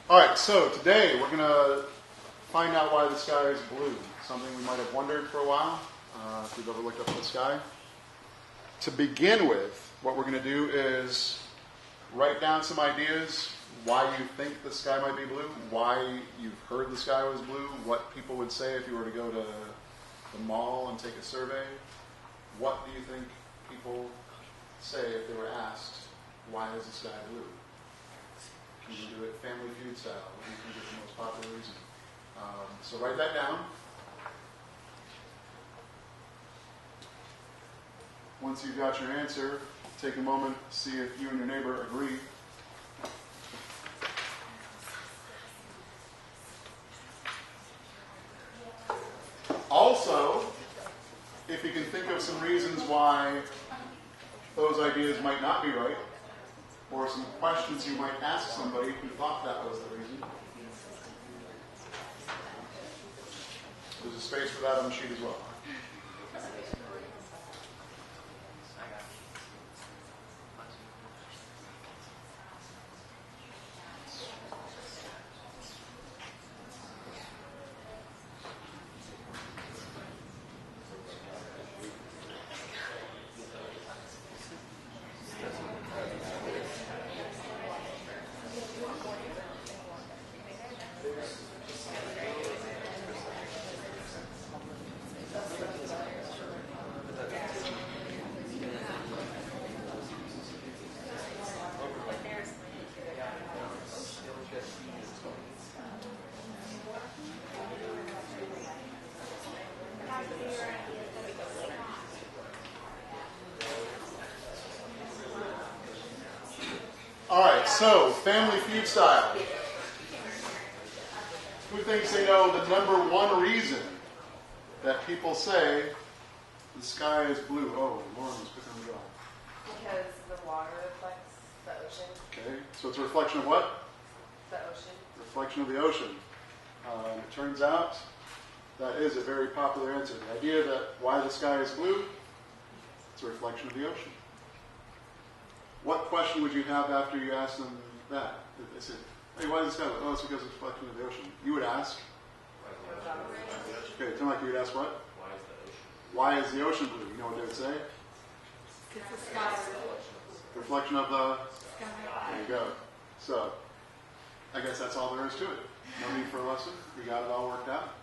All right, so today we're going to find out why the sky is blue. Something we might have wondered for a while, if you've ever looked up at the sky. To begin with, what we're going to do is write down some ideas why you think the sky might be blue, why you've heard the sky was blue, what people would say if you were to go to the mall and take a survey. What do you think people say if they were asked, why is the sky blue? Can you do it Family Feud style? What do you think is the most popular reason? So write that down. Once you've got your answer, take a moment to see if you and your neighbor agree. Also, if you can think of some reasons why those ideas might not be right, or some questions you might ask somebody who thought that was the reason. There's a space for that on the sheet as well. All right, so Family Feud style. Who thinks they know the number one reason that people say the sky is blue? Oh, Lauren was picking on the job. Because the water reflects the ocean. Okay, so it's a reflection of what? The ocean. Reflection of the ocean. It turns out that is a very popular answer. The idea that why the sky is blue, it's a reflection of the ocean. What question would you have after you ask them that? If they said, hey, why is the sky blue? Oh, it's because it's a reflection of the ocean. You would ask? Okay, tell me like you would ask what? Why is the ocean blue? You know what they would say? Because the sky is Reflection of the sky. There you go. So, I guess that's all there is to it. No need for a lesson. We got it all worked out.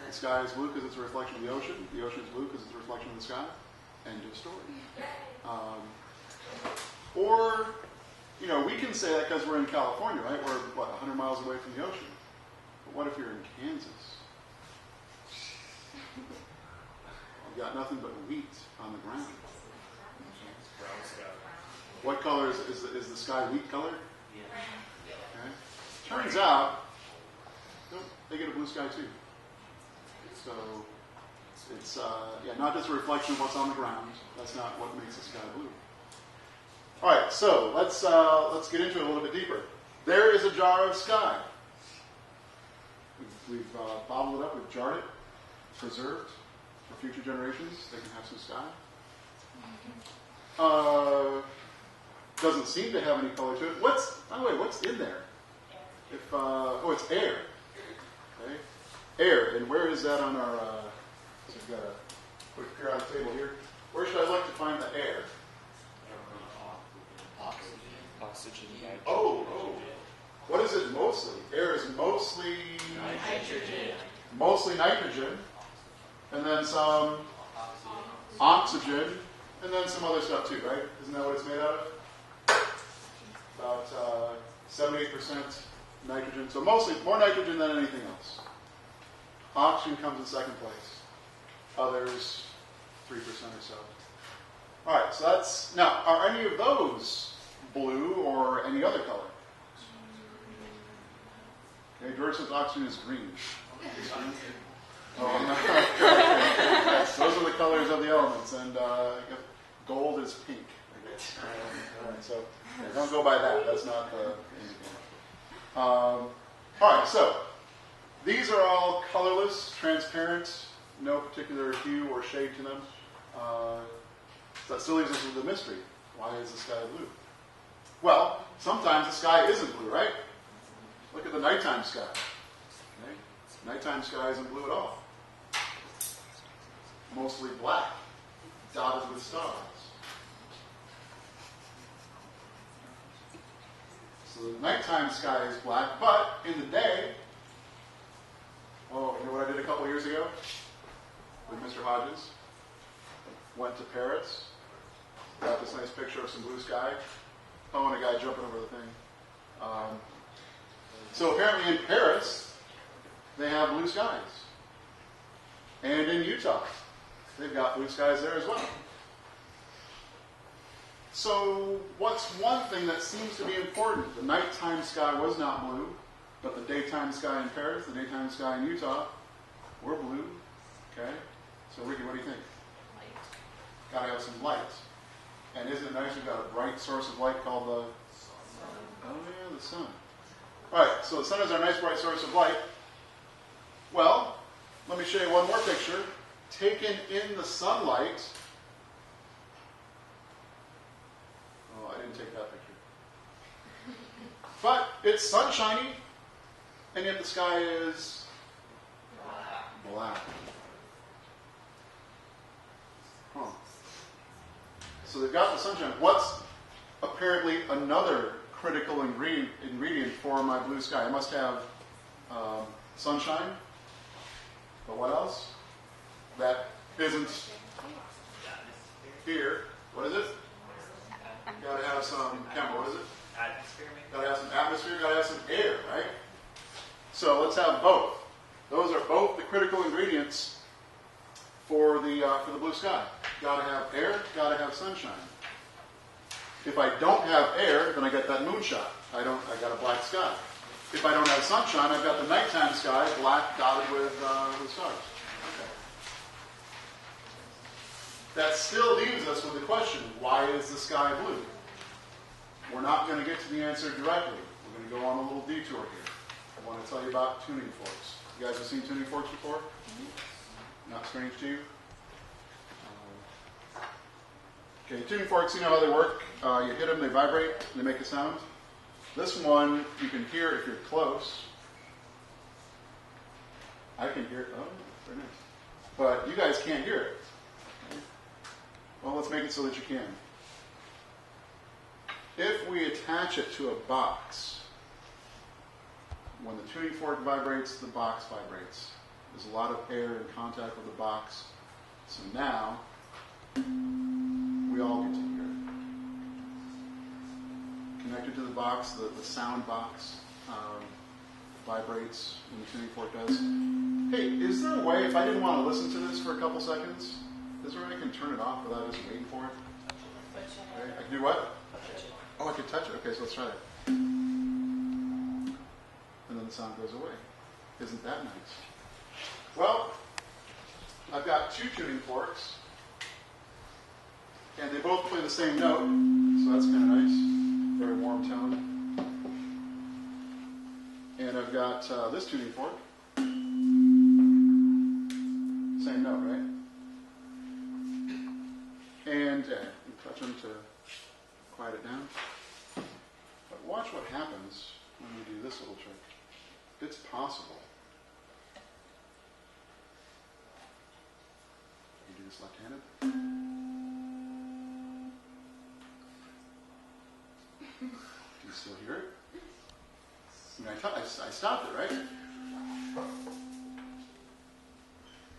The sky is blue because it's a reflection of the ocean. The ocean is blue because it's a reflection of the sky. End of story. Or, you know, we can say that because we're in California, right? We're, 100 miles away from the ocean. But what if you're in Kansas? You've got nothing but wheat on the ground. What color is the sky wheat color? Okay. Turns out, they get a blue sky too. So, it's not just a reflection of what's on the ground. That's not what makes the sky blue. All right, so let's get into it a little bit deeper. There is a jar of sky. We've bottled it up, we've jarred it, preserved for future generations. They can have some sky. Doesn't seem to have any color to it. By the way, what's in there? It's air. Okay, air. And where is that on our? So we've got a quick periodic table here. Where should I look to find the air? Oxygen. Oh. What is it mostly? Air is mostly nitrogen. Mostly nitrogen, and then some oxygen, and then some other stuff too, right? Isn't that what it's made out of? About 78% nitrogen. So mostly more nitrogen than anything else. Oxygen comes in second place. Others 3% or so. All right. So that's now. Are any of those blue or any other color? Okay, George says oxygen is green. Yes, those are the colors of the elements, and gold is pink, I guess. All right, so don't go by that. That's not the indicator. All right, so these are all colorless, transparent, no particular hue or shade to them. That still leaves us with the mystery. Why is the sky blue? Well, sometimes the sky isn't blue, right? Look at the nighttime sky. Okay? Nighttime sky isn't blue at all. Mostly black, dotted with stars. So the nighttime sky is black, but in the day, oh, you know what I did a couple years ago with Mr. Hodges? Went to Paris, got this nice picture of some blue sky. Oh, and a guy jumping over the thing. So apparently in Paris, they have blue skies. And in Utah, they've got blue skies there as well. So what's one thing that seems to be important? The nighttime sky was not blue, but the daytime sky in Paris, the daytime sky in Utah, were blue. Okay? So Ricky, what do you think? Light. Got to have some light. And isn't it nice we've got a bright source of light called the sun? Oh yeah, the sun. All right, so the sun is our nice bright source of light. Well, let me show you one more picture. Taken in the sunlight. Oh, I didn't take that picture. But it's sunshiny, and yet the sky is black. Huh. So they've got the sunshine. What's apparently another critical ingredient for my blue sky? I must have sunshine. But what else? That isn't here. What is it? Got to have some chemical. What is it? Atmosphere, maybe? Got to have some atmosphere. Got to have some air, right? So let's have both. Those are both the critical ingredients for the blue sky. Got to have air. Got to have sunshine. If I don't have air, then I get that moonshot. I got a black sky. If I don't have sunshine, I've got the nighttime sky, black dotted with stars. Okay. That still leaves us with the question, why is the sky blue? We're not going to get to the answer directly. We're going to go on a little detour here. I want to tell you about tuning forks. You guys have seen tuning forks before? Mm-hmm. Not strange to you? Okay, tuning forks, you know how they work. You hit them, they vibrate, they make a sound. This one, you can hear if you're close. I can hear it. Oh, very nice. But you guys can't hear it. Okay. Well, let's make it so that you can. If we attach it to a box, when the tuning fork vibrates, the box vibrates. There's a lot of air in contact with the box. So now, we all get to hear it. Connected to the box, the sound box vibrates when the tuning fork does. Hey, is there a way, if I didn't want to listen to this for a couple seconds, is there a way I can turn it off without just waiting for it? Okay. I can do what? Oh, I can touch it. Okay, so let's try that. And then the sound goes away. Isn't that nice? Well, I've got two tuning forks. And they both play the same note, so that's kind of nice. Very warm tone. And I've got this tuning fork. Same note, right? And you touch them to quiet it down. But watch what happens when we do this little trick. It's possible. You do this left-handed. Do you still hear it? I mean, I stopped it, right?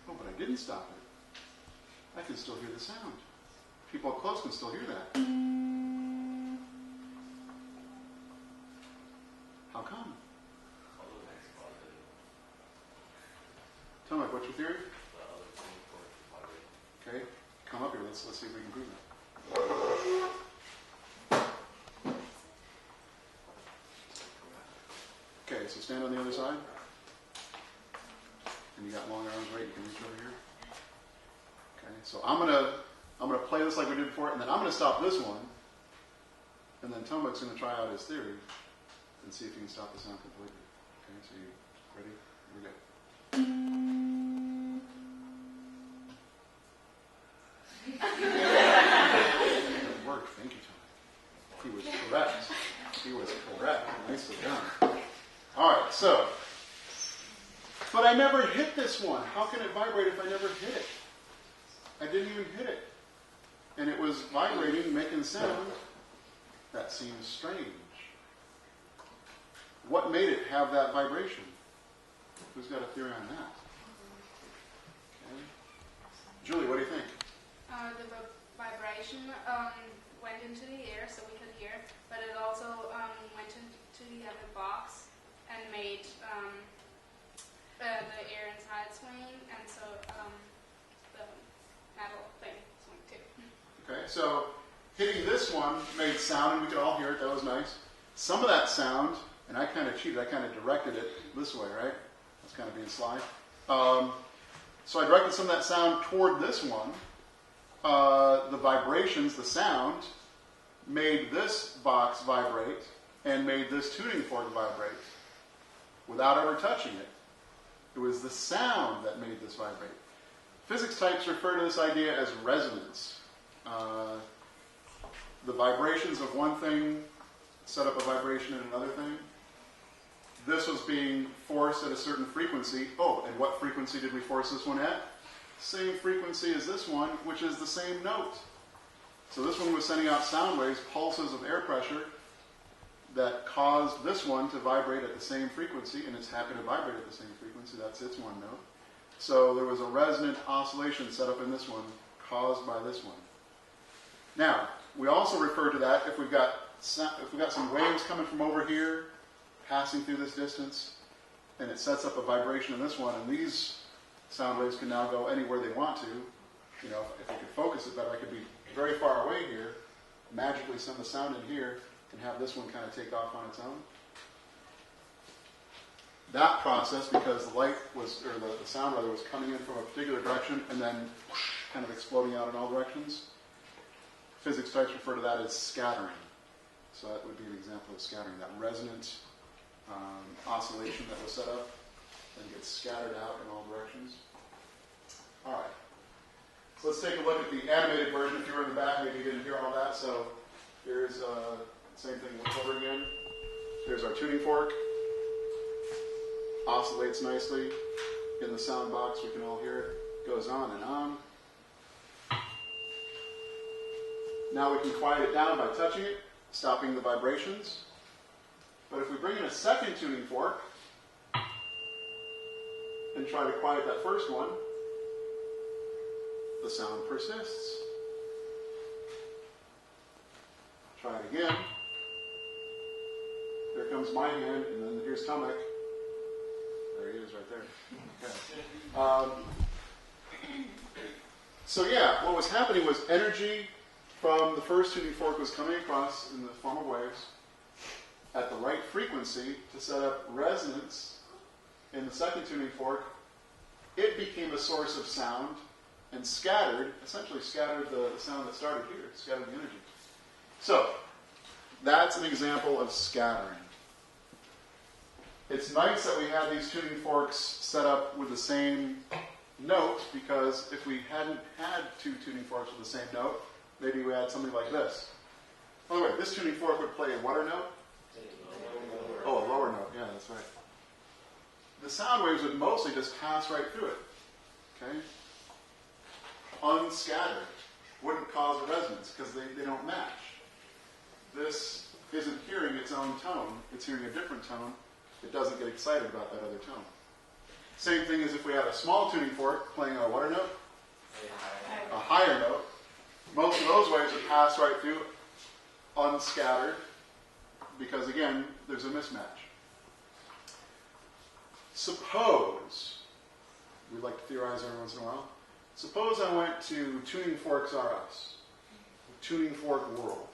Oh, but I didn't stop it. I can still hear the sound. People up close can still hear that. How come? Tell me, what's your theory? Okay, come up here. Let's see if we can prove that. Okay, so stand on the other side. And you got long arms, right? You can reach over here. Okay, so I'm gonna play this like we did before, and then I'm gonna stop this one, and then Tomek's gonna try out his theory and see if he can stop the sound completely. Okay, so you ready? Here we go. It worked. Thank you, Tomek. He was correct. He was correct. Nicely done. All right, so, but I never hit this one. How can it vibrate if I never hit it? I didn't even hit it. And it was vibrating, making sound. That seems strange. What made it have that vibration? Who's got a theory on that? Okay. Julie, what do you think? The vibration went into the air so we could hear, but it also went into the other box and made the air inside swing, and so the metal thing swing too. Okay, so hitting this one made sound and we could all hear it. That was nice. Some of that sound, and I kind of cheated, I kind of directed it this way, right? That's kind of being sly. So I directed some of that sound toward this one. The vibrations, the sound, made this box vibrate and made this tuning fork vibrate without ever touching it. It was the sound that made this vibrate. Physics types refer to this idea as resonance. The vibrations of one thing set up a vibration in another thing. This was being forced at a certain frequency. Oh, and what frequency did we force this one at? Same frequency as this one, which is the same note. So this one was sending out sound waves, pulses of air pressure, that caused this one to vibrate at the same frequency, and it's happy to vibrate at the same frequency. That's its one note. So there was a resonant oscillation set up in this one, caused by this one. Now, we also refer to that if we've got some waves coming from over here, passing through this distance, and it sets up a vibration in this one, and these sound waves can now go anywhere they want to. You know, if I could focus it better, I could be very far away here, magically send the sound in here, and have this one kind of take off on its own. That process, because the light was, or the sound rather, was coming in from a particular direction and then whoosh, kind of exploding out in all directions, physics types refer to that as scattering. So that would be an example of scattering, that resonant oscillation that was set up and gets scattered out in all directions. All right. So let's take a look at the animated version. If you were in the back, maybe you didn't hear all that. So here's the same thing over again. Here's our tuning fork. Oscillates nicely. In the sound box, we can all hear it. Goes on and on. Now we can quiet it down by touching it, stopping the vibrations. But if we bring in a second tuning fork and try to quiet that first one, the sound persists. Try it again. There comes my hand, and then here's Tomek. There he is right there. Okay. So yeah, what was happening was energy from the first tuning fork was coming across in the form of waves at the right frequency to set up resonance in the second tuning fork. It became a source of sound and essentially scattered the sound that started here, scattered the energy. So, that's an example of scattering. It's nice that we had these tuning forks set up with the same note, because if we hadn't had two tuning forks with the same note, maybe we had something like this. By the way, this tuning fork would play a what note? Oh, a lower note. Yeah, that's right. The sound waves would mostly just pass right through it. Okay? Unscattered. Wouldn't cause a resonance because they don't match. This isn't hearing its own tone. It's hearing a different tone. It doesn't get excited about that other tone. Same thing as if we had a small tuning fork playing a what note? A higher note. Most of those waves would pass right through, unscattered, because again, there's a mismatch. Suppose, we like to theorize every once in a while, suppose I went to Tuning Forks R Us, Tuning Fork World,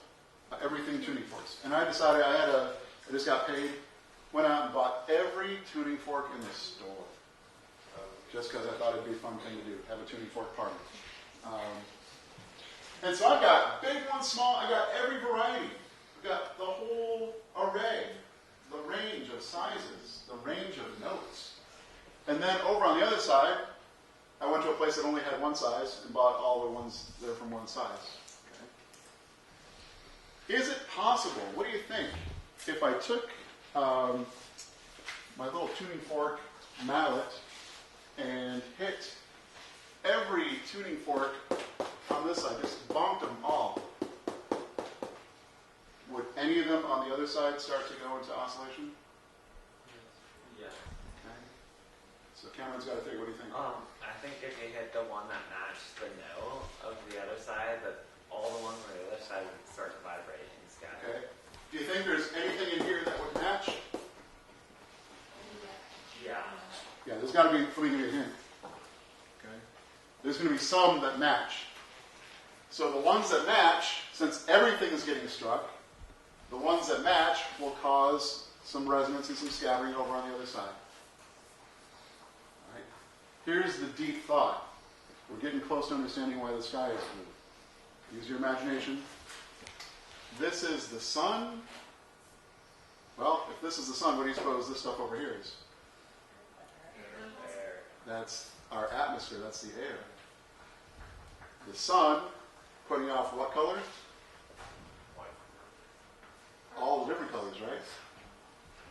everything tuning forks, and I decided I just got paid, went out and bought every tuning fork in the store, just because I thought it'd be a fun thing to do, have a tuning fork party. And so I've got big ones, small, I got every variety. I've got the whole array, the range of sizes, the range of notes. And then over on the other side, I went to a place that only had one size and bought all the ones that are from one size. Okay. Is it possible, what do you think, if I took my little tuning fork mallet and hit every tuning fork on this side, just bonked them all, would any of them on the other side start to go into oscillation? Yeah. Okay. So Cameron's got to figure, what do you think? I think if you hit the one that matched the note of the other side, that all the ones on the other side would start to vibrate and scatter. Okay. Do you think there's anything in here that would match? Yeah. Yeah, there's got to be, let me give you a hint. Okay. There's going to be some that match. So the ones that match, since everything is getting struck, the ones that match will cause some resonance and some scattering over on the other side. All right. Here's the deep thought. We're getting close to understanding why the sky is blue. Use your imagination. This is the sun. Well, if this is the sun, what do you suppose this stuff over here is? Air. That's our atmosphere. That's the air. The sun putting off what color? All the different colors, right?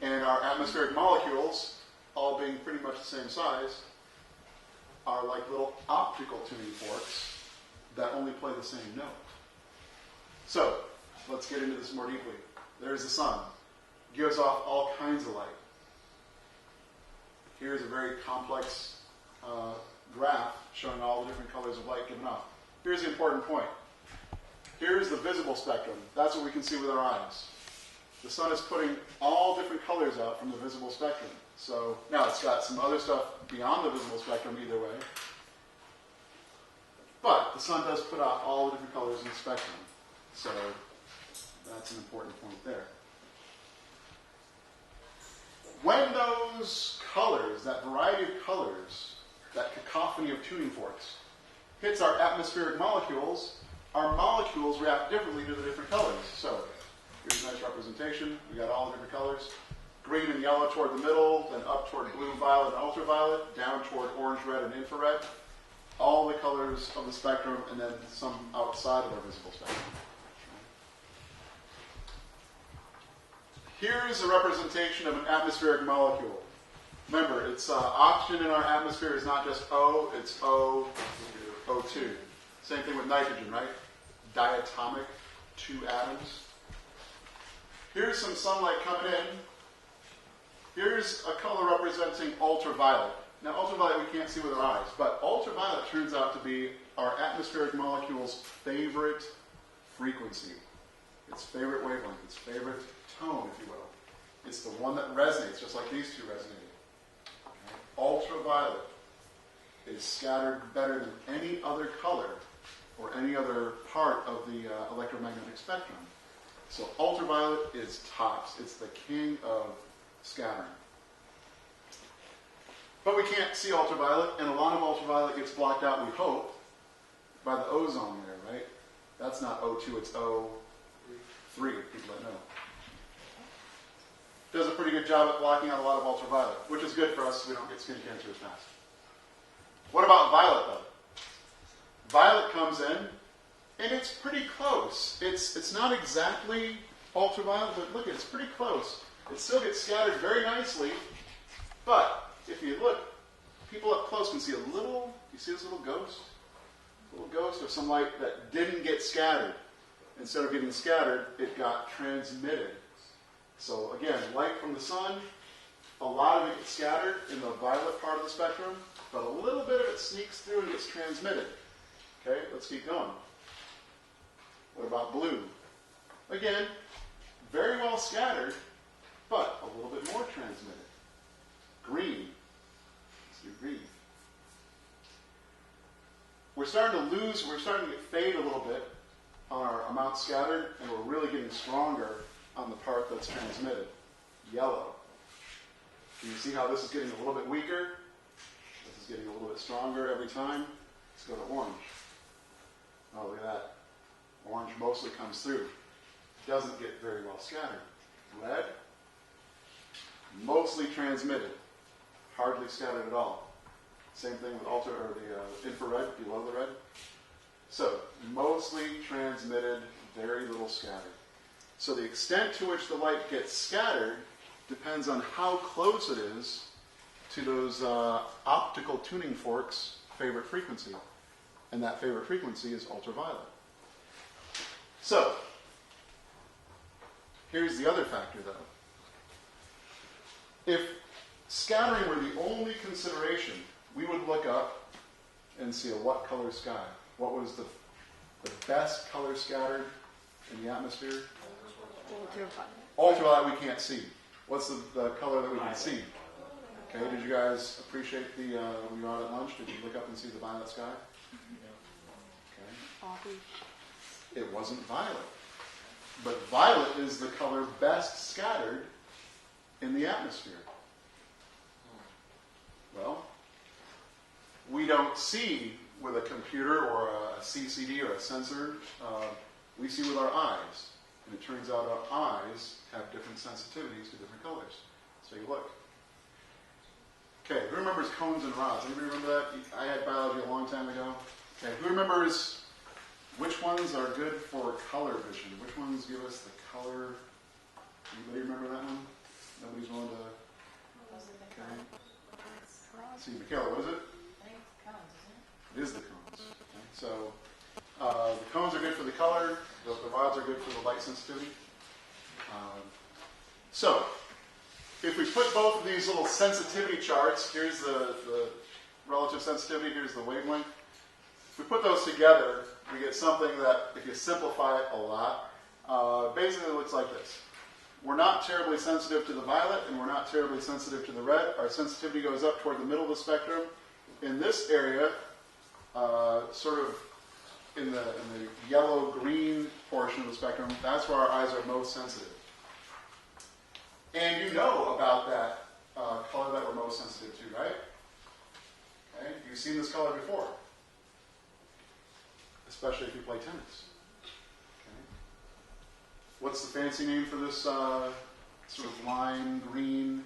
And our atmospheric molecules, all being pretty much the same size, are like little optical tuning forks that only play the same note. So, let's get into this more deeply. There's the sun. Gives off all kinds of light. Here's a very complex graph showing all the different colors of light given off. Here's the important point. Here's the visible spectrum. That's what we can see with our eyes. The sun is putting all different colors out from the visible spectrum. So now it's got some other stuff beyond the visible spectrum either way. But the sun does put out all the different colors in the spectrum. So that's an important point there. When those colors, that variety of colors, that cacophony of tuning forks, hits our atmospheric molecules, our molecules react differently to the different colors. So here's a nice representation. We got all the different colors. Green and yellow toward the middle, then up toward blue, violet, and ultraviolet, down toward orange, red, and infrared. All the colors of the spectrum, and then some outside of our visible spectrum. Here's a representation of an atmospheric molecule. Remember, it's oxygen in our atmosphere is not just O, it's O, O2. Same thing with nitrogen, right? Diatomic, 2 atoms. Here's some sunlight coming in. Here's a color representing ultraviolet. Now, ultraviolet we can't see with our eyes, but ultraviolet turns out to be our atmospheric molecule's favorite frequency. Its favorite wavelength, its favorite tone, if you will. It's the one that resonates, just like these two resonated. Okay. Ultraviolet is scattered better than any other color or any other part of the electromagnetic spectrum. So ultraviolet is tops. It's the king of scattering. But we can't see ultraviolet, and a lot of ultraviolet gets blocked out, we hope, by the ozone layer, right? That's not O2, it's O3, people that know. Does a pretty good job at blocking out a lot of ultraviolet, which is good for us so we don't get skin cancer as fast. What about violet, though? Violet comes in, and it's pretty close. It's not exactly ultraviolet, but look, it's pretty close. It still gets scattered very nicely, but if you look, people up close can see a little, you see this little ghost? A little ghost of some light that didn't get scattered. Instead of getting scattered, it got transmitted. So again, light from the sun, a lot of it gets scattered in the violet part of the spectrum, but a little bit of it sneaks through and gets transmitted. Okay, let's keep going. What about blue? Again, very well scattered, but a little bit more transmitted. Green. Let's do green. We're starting to get fade a little bit on our amount scattered, and we're really getting stronger on the part that's transmitted. Yellow. Can you see how this is getting a little bit weaker? This is getting a little bit stronger every time. Let's go to orange. Oh, look at that. Orange mostly comes through. Doesn't get very well scattered. Red. Mostly transmitted. Hardly scattered at all. Same thing with the infrared below the red. So, mostly transmitted, very little scattered. So the extent to which the light gets scattered depends on how close it is to those optical tuning forks' favorite frequency. And that favorite frequency is ultraviolet. So, here's the other factor though. If scattering were the only consideration, we would look up and see a what color sky. What was the best color scattered in the atmosphere? Ultraviolet. Ultraviolet we can't see. What's the color that we can see? Okay, did you guys appreciate the, when you were out at lunch, did you look up and see the violet sky? Okay. It wasn't violet. But violet is the color best scattered in the atmosphere. Well, we don't see with a computer or a CCD or a sensor. We see with our eyes. And it turns out our eyes have different sensitivities to different colors. So you look. Okay, who remembers cones and rods? Anybody remember that? I had biology a long time ago. Okay, who remembers which ones are good for color vision? Which ones give us the color? Anybody remember that one? Nobody's willing to... Okay. See, Michaela, what is it? I think it's cones, isn't it? It is the cones. Okay. So the cones are good for the color. The rods are good for the light sensitivity. So if we put both of these little sensitivity charts, here's the relative sensitivity, here's the wavelength. If we put those together, we get something that, if you simplify it a lot, basically looks like this. We're not terribly sensitive to the violet, and we're not terribly sensitive to the red. Our sensitivity goes up toward the middle of the spectrum. In this area, sort of in the yellow-green portion of the spectrum, that's where our eyes are most sensitive. And you know about that color that we're most sensitive to, right? Okay, you've seen this color before, especially if you play tennis. What's the fancy name for this sort of lime green?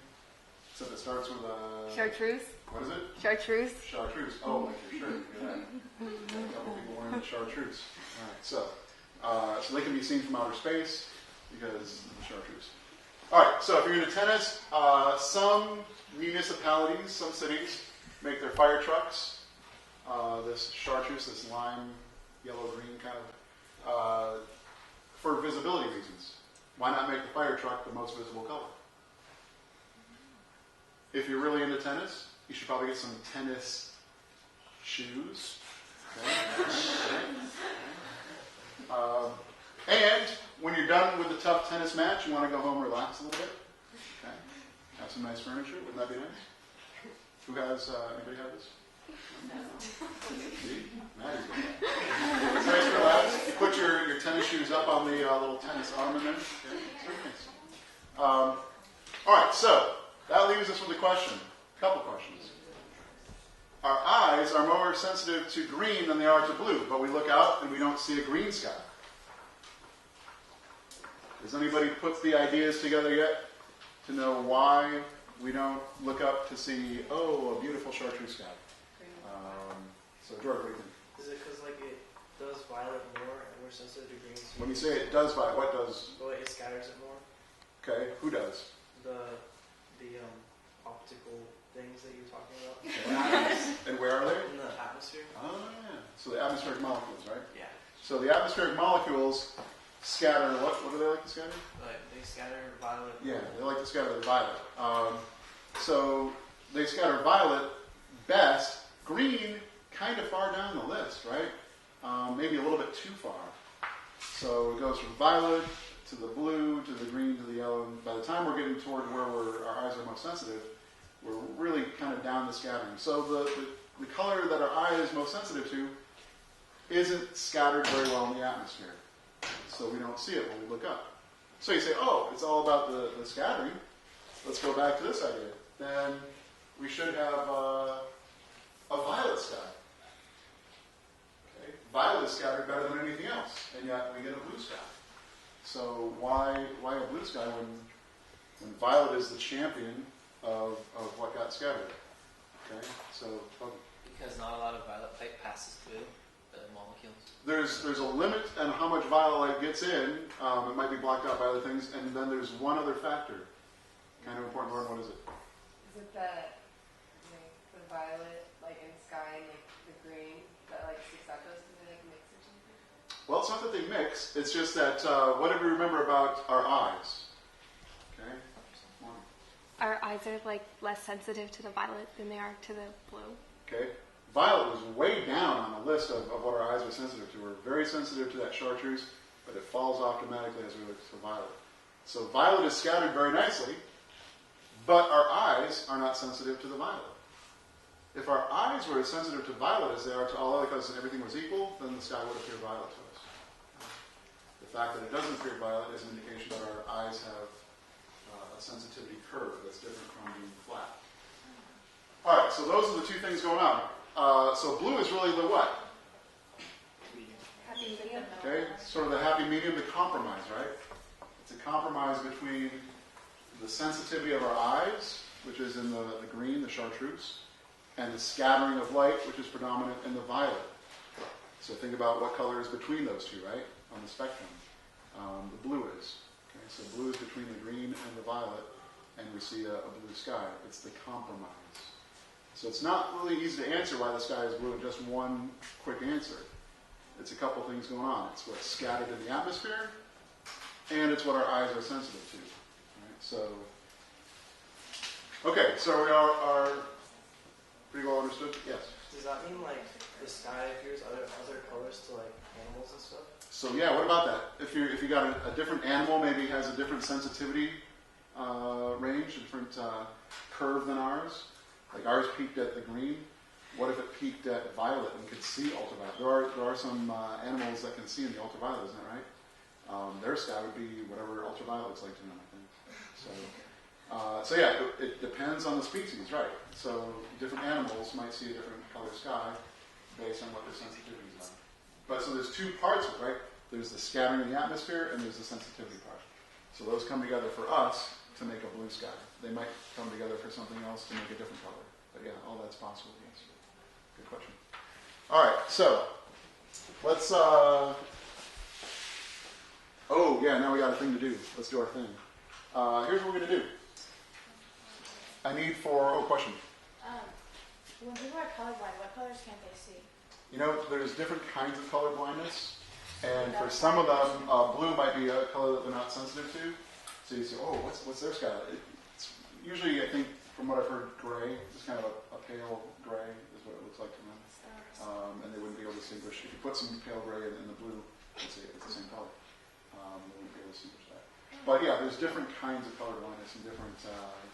Except it starts with a... Chartreuse. What is it? Chartreuse. Chartreuse. Oh, like your shirt. Look at that. A couple people wearing the chartreuse. All right, so they can be seen from outer space because of the chartreuse. All right, so if you're into tennis, some municipalities, some cities, make their fire trucks this chartreuse, this lime, yellow-green kind of... for visibility reasons. Why not make the fire truck the most visible color? If you're really into tennis, you should probably get some tennis shoes. Okay. And when you're done with the tough tennis match, you want to go home and relax a little bit. Okay. Have some nice furniture. Wouldn't that be nice? Who has, anybody have this? See? Now you're good. It's nice, relax. You put your tennis shoes up on the little tennis ottoman there. Okay. Very nice. All right, so that leaves us with a question. A couple questions. Our eyes are more sensitive to green than they are to blue, but we look out and we don't see a green sky. Has anybody put the ideas together yet to know why we don't look up to see, oh, a beautiful chartreuse sky? So, George, what do you think? Is it because like it does violet more and we're sensitive to green? So When you say it does violet, what does? well, it scatters it more. Okay, who does? The optical things that you're talking about. Okay. And where are they? In the atmosphere. Oh, yeah. So the atmospheric molecules, right? Yeah. So the atmospheric molecules scatter, what do they like to scatter? But they scatter violet. Yeah, they like to scatter the violet. So they scatter violet best. Green, kind of far down the list, right? Maybe a little bit too far. So it goes from violet to the blue to the green to the yellow. And by the time we're getting toward where our eyes are most sensitive, we're really kind of down the scattering. So the color that our eye is most sensitive to isn't scattered very well in the atmosphere. So we don't see it when we look up. So you say, oh, it's all about the scattering. Let's go back to this idea. Then we should have a violet sky. Okay? Violet is scattered better than anything else, and yet we get a blue sky. So why a blue sky when violet is the champion of what got scattered? Okay, so because not a lot of violet light passes through the molecules. there's a limit on how much violet light gets in. It might be blocked out by other things, and then there's one other factor. Kind of important word. What is it? Is it the violet, like in sky, and like the green that like sticks out to us? Do they like mix or something? Well, it's not that they mix. It's just that what do we remember about our eyes? Okay. Our eyes are like less sensitive to the violet than they are to the blue. Okay. Violet was way down on the list of what our eyes are sensitive to. We're very sensitive to that chartreuse, but it falls off dramatically as we look to violet. So violet is scattered very nicely, but our eyes are not sensitive to the violet. If our eyes were as sensitive to violet as they are to all other colors and everything was equal, then the sky would appear violet to us. The fact that it doesn't appear violet is an indication that our eyes have a sensitivity curve that's different from being flat. All right, so those are the two things going on. So blue is really the what? Happy medium. Okay, sort of the happy medium, the compromise, right? It's a compromise between the sensitivity of our eyes, which is in the green, the chartreuse, and the scattering of light, which is predominant in the violet. So think about what color is between those two, right, on the spectrum. The blue is. Okay, so blue is between the green and the violet, and we see a blue sky. It's the compromise. So it's not really easy to answer why the sky is blue in just one quick answer. It's a couple things going on. It's what's scattered in the atmosphere, and it's what our eyes are sensitive to. Right? So, okay, so we are pretty well understood? Yes? Does that mean like the sky appears other colors to like animals and stuff? So yeah, what about that? If you got a different animal, maybe has a different sensitivity range, a different curve than ours. Like ours peaked at the green. What if it peaked at violet and could see ultraviolet? There are some animals that can see in the ultraviolet, isn't that right? Their sky would be whatever ultraviolet looks like to them, I think. So yeah, it depends on the species, right? So different animals might see a different color sky based on what their sensitivities are. But so there's two parts of it, right? There's the scattering in the atmosphere and there's the sensitivity part. So those come together for us to make a blue sky. They might come together for something else to make a different color. But yeah, all that's possible, yes. Good question. All right, so let's, oh yeah, now we got a thing to do. Let's do our thing. Here's what we're going to do. I need question. When people are colorblind, what colors can't they see? You know, there's different kinds of color blindness, and for some of them, blue might be a color that they're not sensitive to. So you say, oh, what's their sky? It's usually, I think, from what I've heard, gray. It's kind of a pale gray is what it looks like to them. And they wouldn't be able to distinguish. If you put some pale gray in the blue, it's the same color. They wouldn't be able to distinguish that. But yeah, there's different kinds of color blindness and different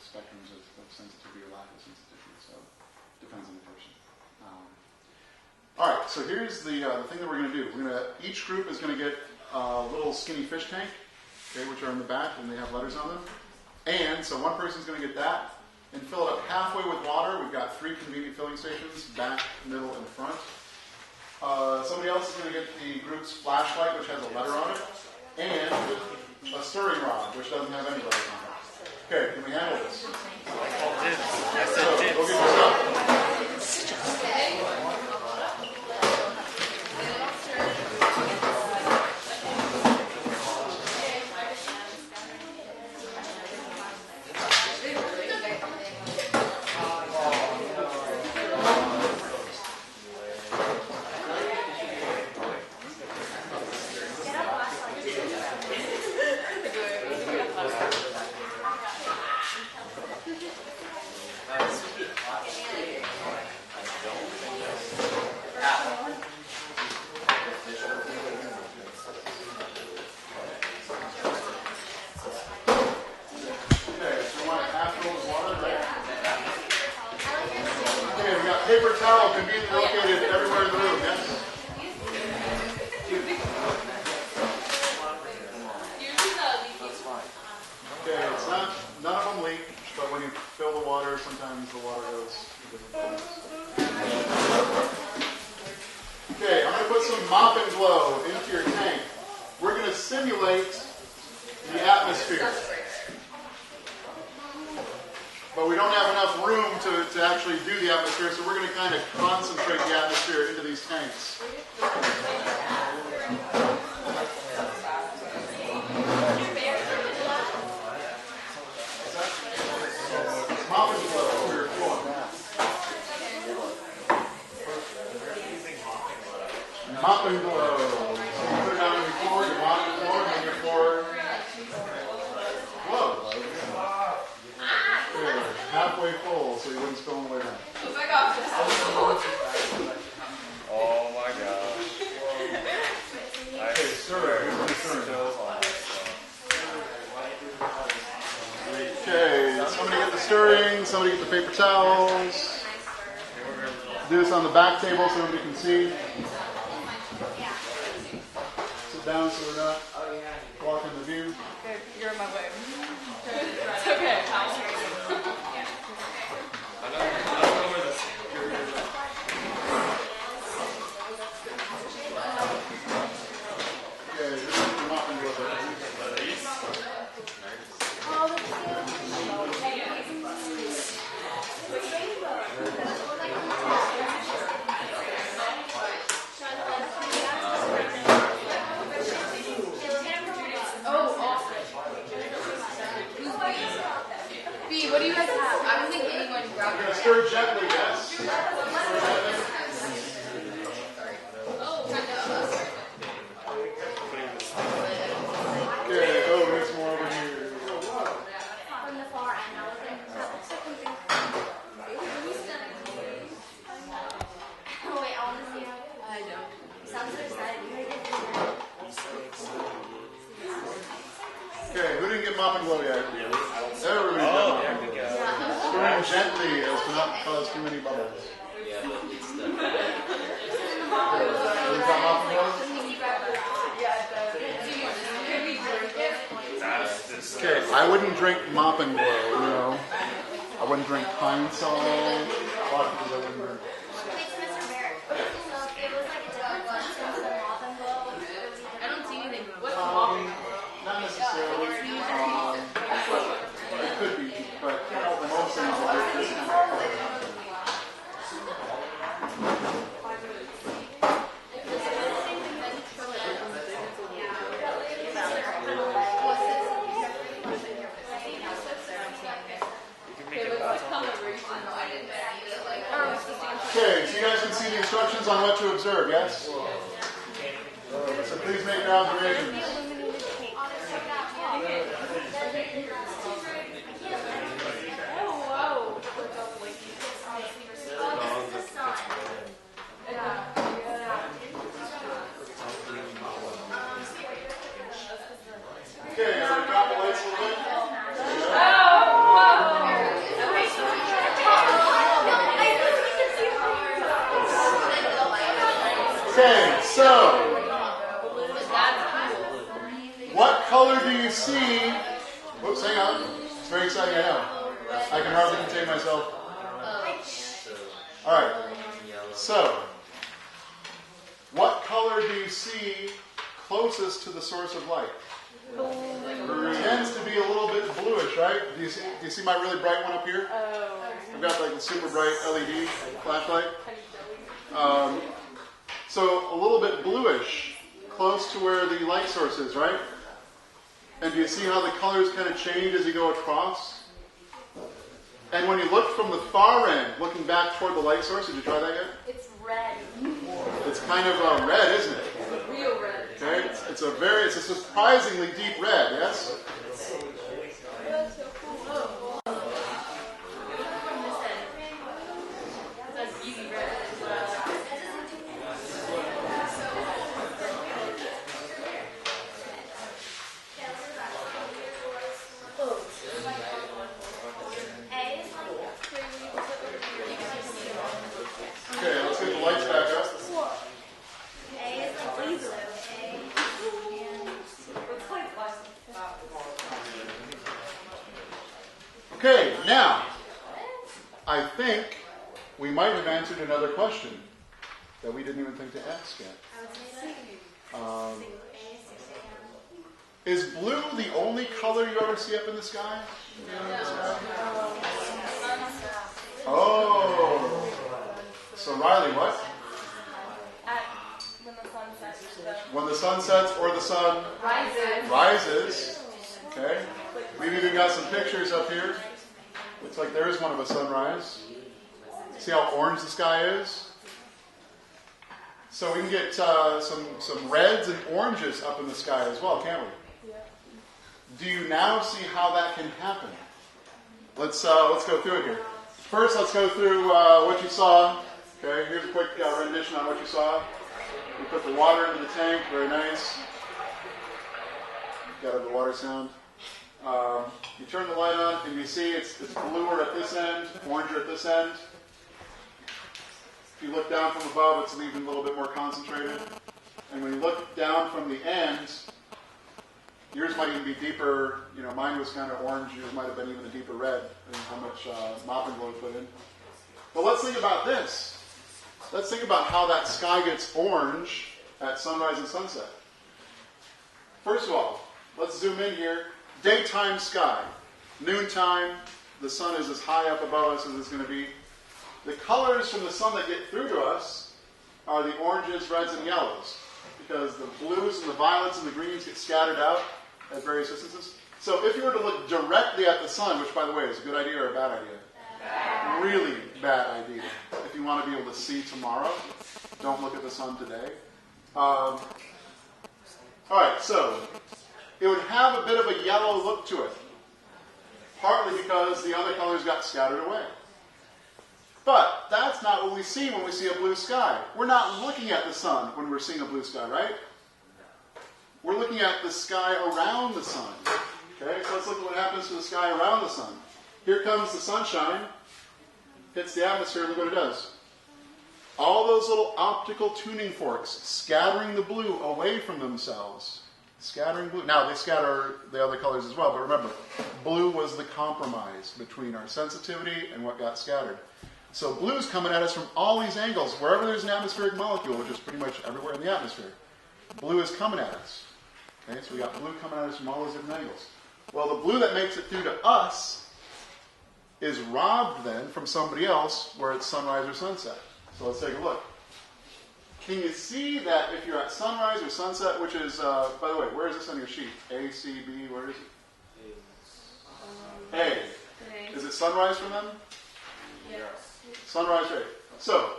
spectrums of sensitivity or lack of sensitivity. So it depends on the person. All right, so here's the thing that we're going to do. Each group is going to get a little skinny fish tank, okay, which are in the back and they have letters on them. And so one person's going to get that and fill it up halfway with water. We've got 3 convenient filling stations, back, middle, and front. Somebody else is going to get the group's flashlight, which has a letter on it, and a stirring rod, which doesn't have any letters on it. Okay, can we handle this? So, go get your stuff. Paper towel conveniently located everywhere in the room, yes? Okay, it's not, none of them leak, but when you fill the water, sometimes the water goes to different places. Okay, I'm going to put some mop and glow into your tank. We're going to simulate the atmosphere. But we don't have enough room to actually do the atmosphere, so we're going to kind of concentrate the atmosphere into these tanks. What's that? Mop and glow over your floor. Mop and glow. So you put it down on your floor, you mop the floor, and then your floor glows. Good. Halfway full, so you wouldn't spill on the way down. Oh my gosh. Okay, stir. Okay, somebody get the stirring, somebody get the paper towels. Do this on the back table so everybody can see. Sit down so we're not blocking the view. Good, you're in my way. It's okay. Okay, this is the mop and glow. B, what do you guys have? I don't think anyone grabbed You're it. gonna stir gently, yes? Okay, oh, there's more over here. From the far end, I was like, that looks like something. Oh, wait, I want to see how. I don't. Sounds so excited. Okay, who didn't get mop and glow yet? Everybody got mop and glow. Stirring gently as to not cause too many bubbles. Yeah, but it's the Everybody got mop and glow? Okay, I wouldn't drink mop and glow, you know. I wouldn't drink pine salt. A lot of people I wouldn't drink. Thanks, Mr. Baird. So it was like a different function to the mop and glow. I don't see anything. What's wrong? Not necessarily. It could be, but most things are just Okay, so you guys can see the instructions on what to observe, yes? So please make your observations. Okay, everybody drop the lights a little bit. Okay, so what color do you see? Whoops, hang on. It's very exciting, I know. I can hardly contain myself. All right. So, what color do you see closest to the source of light? It tends to be a little bit bluish, right? Do you see my really bright one up here? I've got like a super bright LED flashlight. So a little bit bluish, close to where the light source is, right? And do you see how the colors kind of change as you go across? And when you look from the far end, looking back toward the light source, did you try that yet? It's red. It's kind of red, isn't it? Real red. Okay, it's a surprisingly deep red, yes? Okay, let's get the lights back up. Okay, now, I think we might have answered another question that we didn't even think to ask yet. Is blue the only color you ever see up in the sky? Oh. So Riley, what? When the sun sets or the sun rises. Okay. We've even got some pictures up here. Looks like there is one of a sunrise. See how orange the sky is? So we can get some reds and oranges up in the sky as well, can't we? Yeah. Do you now see how that can happen? Let's go through it here. First, let's go through what you saw. Okay, here's a quick rendition on what you saw. We put the water into the tank, very nice. Got the water sound. You turn the light on, and you see it's bluer at this end, oranger at this end. If you look down from above, it's even a little bit more concentrated. And when you look down from the end, yours might even be deeper. You know, mine was kind of orange. Yours might have been even a deeper red, and how much mopping glue we put in. But let's think about this. Let's think about how that sky gets orange at sunrise and sunset. First of all, let's zoom in here. Daytime sky. Noontime, the sun is as high up above us as it's going to be. The colors from the sun that get through to us are the oranges, reds, and yellows, because the blues and the violets and the greens get scattered out at various distances. So if you were to look directly at the sun, which, by the way, is a good idea or a bad idea? Really bad idea. If you want to be able to see tomorrow, don't look at the sun today. All right, so it would have a bit of a yellow look to it, partly because the other colors got scattered away. But that's not what we see when we see a blue sky. We're not looking at the sun when we're seeing a blue sky, right? We're looking at the sky around the sun. Okay, so let's look at what happens to the sky around the sun. Here comes the sunshine, hits the atmosphere, look what it does. All those little optical tuning forks scattering the blue away from themselves. Scattering blue. Now, they scatter the other colors as well, but remember, blue was the compromise between our sensitivity and what got scattered. So blue's coming at us from all these angles. Wherever there's an atmospheric molecule, which is pretty much everywhere in the atmosphere, blue is coming at us. Okay, so we got blue coming at us from all those different angles. Well, the blue that makes it through to us is robbed then from somebody else where it's sunrise or sunset. So let's take a look. Can you see that if you're at sunrise or sunset, which is, by the way, where is this on your sheet? A, C, B, where is it? A. Is it sunrise from them? Yes. Sunrise, right. So,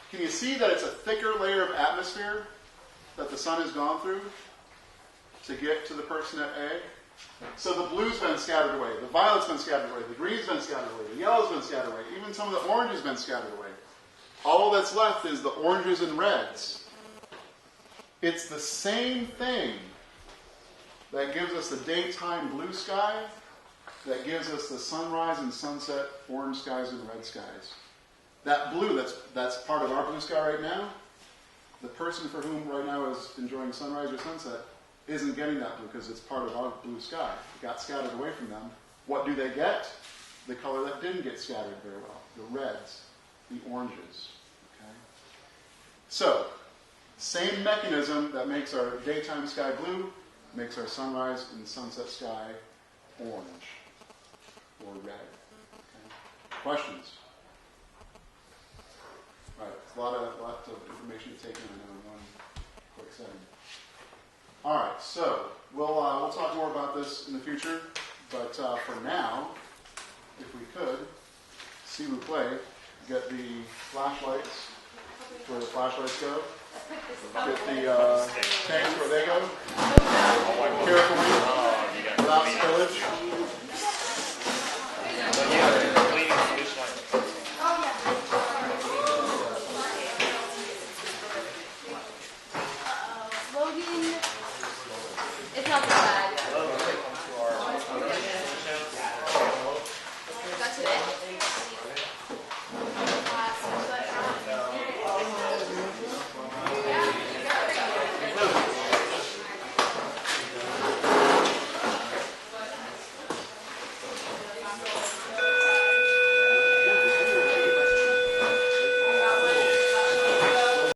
can you see that it's a thicker layer of atmosphere that the sun has gone through to get to the person at A? So the blue's been scattered away, the violet's been scattered away, the green's been scattered away, the yellow's been scattered away, even some of the orange has been scattered away. All that's left is the oranges and reds. It's the same thing that gives us the daytime blue sky that gives us the sunrise and sunset orange skies and red skies. That blue, that's part of our blue sky right now. The person for whom right now is enjoying sunrise or sunset isn't getting that blue because it's part of our blue sky. It got scattered away from them. What do they get? The color that didn't get scattered very well. The reds, the oranges. Okay? So, same mechanism that makes our daytime sky blue makes our sunrise and sunset sky orange or red. Okay? Questions? Right, it's a lot of information to take in one quick setting. All right, so we'll talk more about this in the future, but for now, if we could, s'il vous plaît, get the flashlights where the flashlights go, get the tanks where they go, carefully, without spillage.